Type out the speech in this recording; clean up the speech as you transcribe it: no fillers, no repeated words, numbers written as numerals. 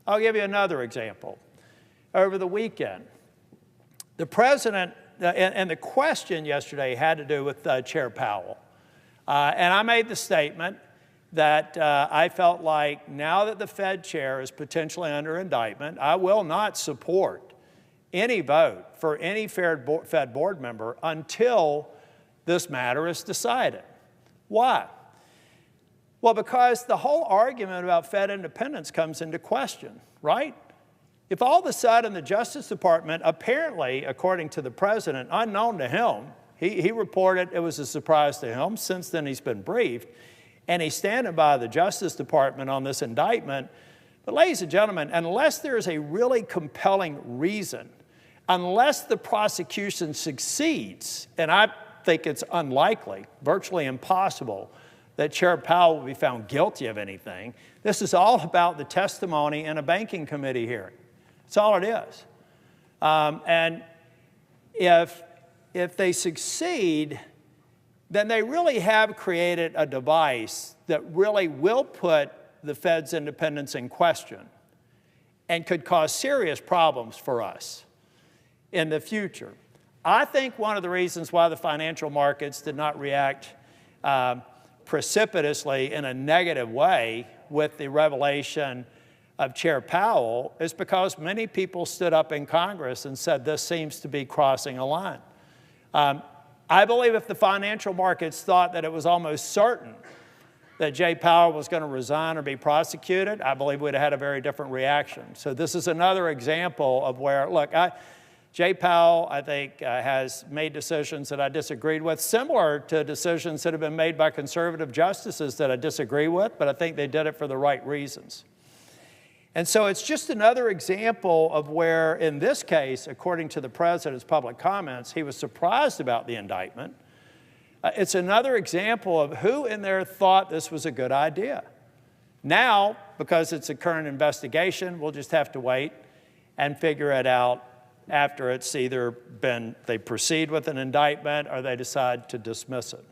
I'll give you another example. Over the weekend, the president, and the question yesterday had to do with Chair Powell. And I made the statement that I felt like now that the Fed chair is potentially under indictment, I will not support any vote for any Fed board member until this matter is decided. Why? Well, because the whole argument about Fed independence comes into question, right? If all of a sudden the Justice Department, apparently, according to the president, unknown to him, he reported it was a surprise to him. Since then, he's been briefed, and he's standing by the Justice Department on this indictment. But ladies and gentlemen, unless there is a really compelling reason, unless the prosecution succeeds, and I think it's unlikely, virtually impossible, that Chair Powell will be found guilty of anything, this is all about the testimony in a banking committee hearing. That's all it is. And if they succeed, then they really have created a device that really will put the Fed's independence in question and could cause serious problems for us in the future. I think one of the reasons why the financial markets did not react precipitously in a negative way with the revelation of Chair Powell is because many people stood up in Congress and said this seems to be crossing a line. I believe if the financial markets thought that it was almost certain that Jay Powell was going to resign or be prosecuted, I believe we'd have had a very different reaction. So this is another example of where, look, Jay Powell, I think, has made decisions that I disagreed with, similar to decisions that have been made by conservative justices that I disagree with, but I think they did it for the right reasons. And so it's just another example of where, in this case, according to the president's public comments, he was surprised about the indictment. It's another example of who in there thought this was a good idea. Now, because it's a current investigation, we'll just have to wait and figure it out after it's either been, they proceed with an indictment or they decide to dismiss it.